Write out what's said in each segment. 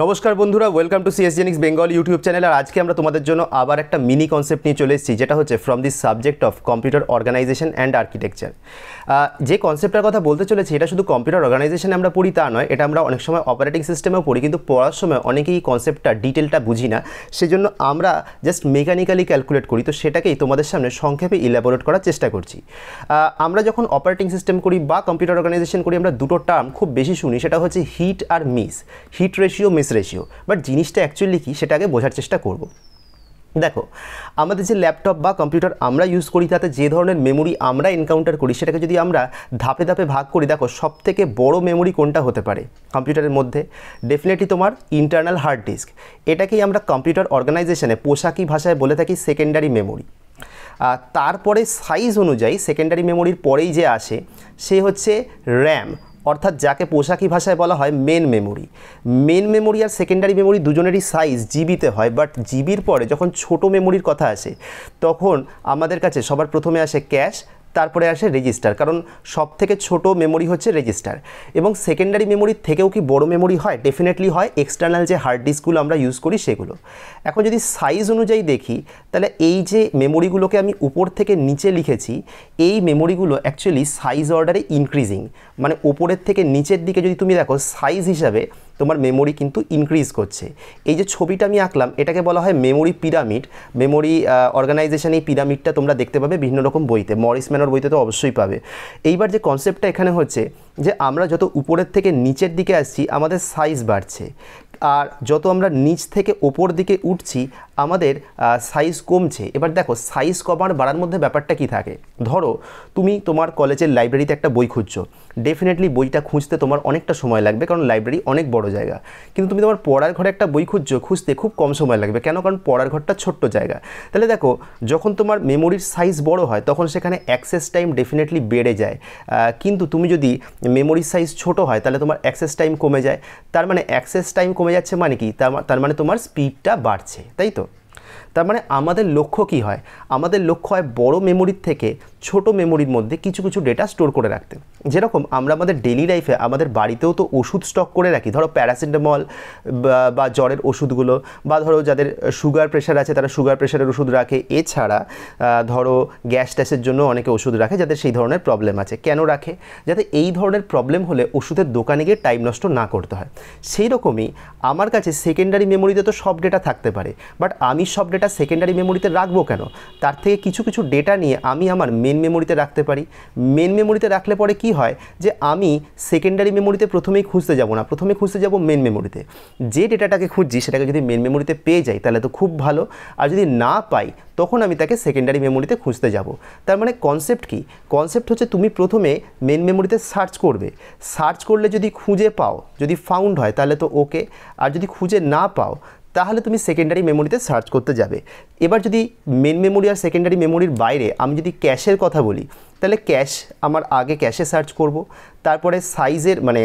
নমস্কার বন্ধুরা, welcome to সিএসজেনিক্স বেঙ্গল ইউটিউব চ্যানেল। আর আজকে আমরা তোমাদের জন্য আবার একটা মিনি কনসেপ্ট নিয়ে চলে এসেছি, যেটা হচ্ছে from the subject of computer organisation and architecture. যে কনসেপ্টটার কথা বলতে চলেছি, এটা শুধু কম্পিউটার অর্গানাইজেশনে আমরা পড়ি তা নয়, এটা আমরা অনেক সময় অপারেটিং সিস্টেমেও পড়ি, কিন্তু পড়ার সময় অনেকেই কনসেপ্টটা ডিটেলটা বুঝি না, সেজন্য আমরা জাস্ট মেকানিক্যালি ক্যালকুলেট করি। তো সেটাকেই তোমাদের সামনে সংক্ষেপে ইলাবোরেট করার চেষ্টা করছি। আমরা যখন অপারেটিং সিস্টেম করি বা কম্পিউটার অর্গানাইজেশন করি, আমরা দুটো টার্ম খুব বেশি শুনি, সেটা হচ্ছে হিট আর miss, hit ratio, miss ratio. But জিনিসটা অ্যাকচুয়ালি কি, সেটা আগে বোঝার চেষ্টা করব। দেখো, আমাদের যে ল্যাপটপ বা কম্পিউটার আমরা ইউজ করি, তাতে যে ধরনের মেমোরি আমরা এনকাউন্টার করি, সেটাকে যদি আমরা ধাপে ধাপে ভাগ করি, দেখো সবথেকে বড় মেমোরি কোনটা হতে পারে কম্পিউটারের মধ্যে? ডেফিনেটলি তোমার ইন্টারনাল হার্ড ডিস্ক। এটাকেই আমরা কম্পিউটার অর্গানাইজেশনে পোশাকি ভাষায় বলে থাকি সেকেন্ডারি মেমোরি। তারপরে সাইজ অনুযায়ী সেকেন্ডারি মেমোরির পরেই যে আসে সে হচ্ছে র্যাম, অর্থাৎ যাকে পোশাকি ভাষায় বলা হয় মেন মেমোরি। মেন মেমোরি আর সেকেন্ডারি মেমোরি দুজনেরই সাইজ জিবিতে হয়, বাট জিবির পরে যখন ছোট মেমোরির কথা আসে, তখন আমাদের কাছে সবার প্রথমে আসে ক্যাশ, তারপরে আসে রেজিস্টার, কারণ সব থেকে ছোট মেমোরি হচ্ছে রেজিস্টার। এবং সেকেন্ডারি মেমোরির থেকেও কি বড় মেমোরি হয়? ডেফিনেটলি হয়, এক্সটার্নাল যে হার্ড ডিস্কগুলো আমরা ইউজ করি সেগুলো। এখন যদি সাইজ অনুযায়ী দেখি, তাহলে এই যে মেমোরিগুলোকে আমি উপর থেকে নিচে লিখেছি, এই মেমোরিগুলো অ্যাকচুয়ালি সাইজ অর্ডারে ইনক্রিজিং, মানে ওপরের থেকে নিচের দিকে যদি তুমি দেখো সাইজ হিসাবে তোমার মেমোরি কিন্তু ইনক্রিজ করছে। এই যে ছবিটা আমি আঁকলাম, এটাকে বলা হয় মেমোরি পিরামিড। মেমোরি অর্গানাইজেশন, এই পিরামিডটা তোমরা দেখতে পাবে বিভিন্ন রকম বইতে, মরিস ম্যানোর বইতে তো অবশ্যই পাবে। এইবার যে কনসেপ্টটা এখানে হচ্ছে যে আমরা যত উপরের থেকে নিচের দিকে আসছি, আমাদের সাইজ বাড়ছে, আর যত আমরা নিচ থেকে ওপর দিকে উঠছি, আমাদের সাইজ কমছে। এবার দেখো, সাইজ কমার বাড়ার মধ্যে ব্যাপারটা কি থাকে? ধরো তুমি তোমার কলেজের লাইব্রেরিতে একটা বই খুঁজছো, ডেফিনেটলি বইটা খুঁজতে তোমার অনেকটা সময় লাগবে, কারণ লাইব্রেরি অনেক বড় জায়গা। কিন্তু তুমি তোমার পড়ার ঘরে একটা বই খুঁজছো, খুঁজতে খুব কম সময় লাগবে। কেন? কারণ পড়ার ঘরটা ছোট্ট জায়গা। তাহলে দেখো, যখন তোমার মেমোরির সাইজ বড় হয়, তখন সেখানে অ্যাক্সেস টাইম ডেফিনেটলি বেড়ে যায়। কিন্তু তুমি যদি মেমোরির সাইজ ছোট হয়, তাহলে তোমার অ্যাক্সেস টাইম কমে যায়। তার মানে অ্যাক্সেস টাইম কমে যাচ্ছে মানে কি? তার মানে তোমার স্পিডটা বাড়ছে, তাই তো? তার মানে আমাদের লক্ষ্য কি হয়? আমাদের লক্ষ্য হয় বড় মেমোরির থেকে ছোট মেমোরির মধ্যে কিছু কিছু ডেটা স্টোর করে রাখতে। যেরকম আমরা আমাদের ডেলি লাইফে আমাদের বাড়িতেও তো ওষুধ স্টক করে রাখি, ধরো প্যারাসিটামল বা জ্বরের ওষুধগুলো, বা ধরো যাদের সুগার প্রেশার আছে তারা সুগার প্রেশারের ওষুধ রাখে। এছাড়া ধরো গ্যাস ট্যাসের জন্য অনেকে ওষুধ রাখে যাদের সেই ধরনের প্রবলেম আছে। কেন রাখে? যাতে এই ধরনের প্রবলেম হলে ওষুধের দোকানে গিয়ে টাইম নষ্ট না করতে হয়। সেই রকমই আমার কাছে সেকেন্ডারি মেমোরিতে তো সব ডেটা থাকতে পারে, বাট আমি সব ডেটা সেকেন্ডারি মেমোরিতে রাখবো কেন? তার থেকে কিছু কিছু ডেটা নিয়ে আমি আমার মেন মেমোরিতে রাখতে পারি। মেন মেমোরিতে রাখলে পরে কি হয়, যে আমি সেকেন্ডারি মেমোরিতে প্রথমেই খুঁজতে যাব না, প্রথমে খুঁজতে যাব মেন মেমোরিতে। যে ডেটাটাকে খুঁজছি সেটাকে যদি মেন মেমোরিতে পেয়ে যাই তাহলে তো খুব ভালো, আর যদি না পাই তখন আমি তাকে সেকেন্ডারি মেমোরিতে খুঁজতে যাব। তার মানে কনসেপ্ট কি? কনসেপ্ট হচ্ছে তুমি প্রথমে মেন মেমোরিতে সার্চ করবে, সার্চ করলে যদি খুঁজে পাও, যদি ফাউন্ড হয় তাহলে তো ওকে, আর যদি খুঁজে না পাও তাহলে তুমি সেকেন্ডারি মেমোরিতে সার্চ করতে যাবে। এবার যদি মেন মেমোরি আর সেকেন্ডারি মেমোরির বাইরে আমি যদি ক্যাশের কথা বলি, তাহলে ক্যাশ আমার আগে ক্যাশে সার্চ করব, তারপরে সাইজের মানে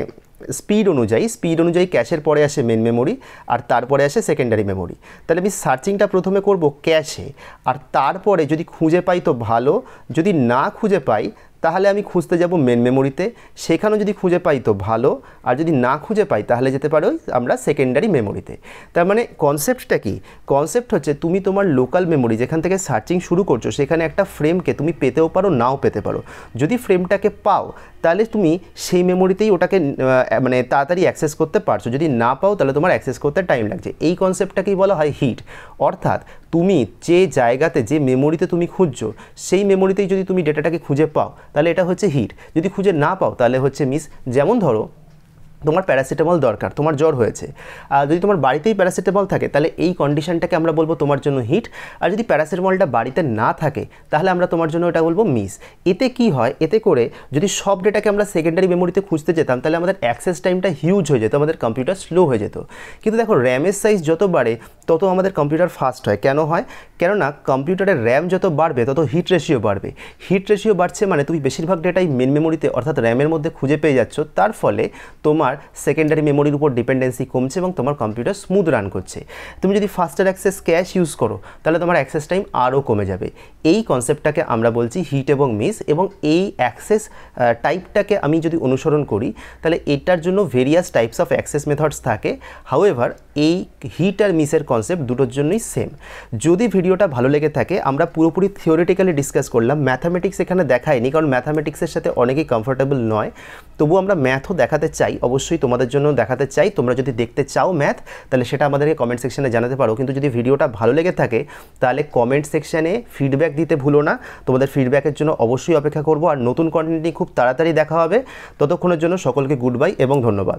স্পিড অনুযায়ী ক্যাশের পরে আসে মেন মেমোরি, আর তারপরে আসে সেকেন্ডারি মেমোরি। তাহলে আমি সার্চিংটা প্রথমে করব ক্যাশে, আর তারপরে যদি খুঁজে পাই তো ভালো, যদি না খুঁজে পাই তাহলে আমি খুঁজতে যাব মেন মেমোরিতে, সেখানেও যদি খুঁজে পাই তো ভালো, আর যদি না খুঁজে পাই তাহলে যেতে পারো আমরা সেকেন্ডারি মেমোরিতে। তার মানে কনসেপ্টটা কি? কনসেপ্ট হচ্ছে তুমি তোমার লোকাল মেমোরি যেখান থেকে সার্চিং শুরু করছো, সেখানে একটা ফ্রেমকে তুমি পেতেও পারো, নাও পেতে পারো। যদি ফ্রেমটাকে পাও তাহলে তুমি সেই মেমোরিতেই ওটাকে মানে তাড়াতাড়ি অ্যাক্সেস করতে পারছো, যদি না পাও তাহলে তোমার অ্যাক্সেস করতে টাইম লাগছে। এই কনসেপ্টটাকেই বলা হয় হিট। অর্থাৎ তুমি যে জায়গাতে, যে মেমোরিতে তুমি খুঁজছো, সেই মেমোরিতেই যদি তুমি ডেটাটাকে খুঁজে পাও তাহলে এটা হচ্ছে হিট, যদি খুঁজে না পাও তাহলে হচ্ছে মিস। যেমন ধরো তোমার প্যারাসিটামল দরকার, তোমার জ্বর হয়েছে, আর যদি তোমার বাড়িতেই প্যারাসিটামল থাকে তাহলে এই কন্ডিশনটাকে আমরা বলবো তোমার জন্য হিট। আর যদি প্যারাসিটামলটা বাড়িতে না থাকে তাহলে আমরা তোমার জন্য এটা বলবো মিস। এতে কি হয়, এতে করে যদি সব ডেটাকে আমরা সেকেন্ডারি মেমোরিতে খুঁজতে যেতাম তাহলে আমাদের অ্যাক্সেস টাইমটা হিউজ হয়ে যেত, আমাদের কম্পিউটার স্লো হয়ে যেত। কিন্তু দেখো, র্যামের সাইজ যত বাড়ে তত আমাদের কম্পিউটার ফাস্ট হয়। কেন হয়? কেননা কম্পিউটারের র্যাম যত বাড়বে তত হিট রেশিও বাড়বে। হিট রেশিও বাড়ছে মানে তুমি বেশিরভাগ ডেটাই মেন মেমোরিতে অর্থাৎ র্যামের মধ্যে খুঁজে পেয়ে যাচ্ছ, তার ফলে তোমার তোমার সেকেন্ডারি মেমোরির উপর ডিপেন্ডেন্সি কমছে এবং তোমার কম্পিউটার স্মুথ রান করছে। তুমি যদি ফাস্টার অ্যাক্সেস ক্যাশ ইউজ করো তাহলে তোমার অ্যাক্সেস টাইম আরও কমে যাবে। এই কনসেপ্টটাকে আমরা বলছি হিট এবং মিস, এবং এই অ্যাক্সেস টাইপটাকে আমি যদি অনুসরণ করি তাহলে এটার জন্য various types of access methods থাকে। হাউএভার এই হিট আর মিসের কনসেপ্ট দুটোর জন্যই সেম। যদি ভিডিওটা ভালো লেগে থাকে, আমরা পুরোপুরি থিওরিটিক্যালি ডিসকাস করলাম, ম্যাথামেটিক্স এখানে দেখায়নি কারণ ম্যাথামেটিক্সের সাথে অনেকেই কমফোর্টেবল নয়, তবু আমরা ম্যাথও দেখাতে চাই, অবশ্যই তোমাদের জন্য দেখাতে চাই। তোমরা যদি দেখতে চাও ম্যাথ তাহলে সেটা আমাদেরকে কমেন্ট সেকশনে জানাতে পারো, কিন্তু যদি ভিডিওটা ভালো লেগে থাকে তাহলে কমেন্ট সেকশনে ফিডব্যাক দিতে ভুলো না। তোমাদের ফিডব্যাকের জন্য অবশ্যই অপেক্ষা করব, আর নতুন কন্টেন্ট নিয়ে খুব তাড়াতাড়ি দেখা হবে। ততক্ষণের জন্য সকলকে গুড বাই এবং ধন্যবাদ।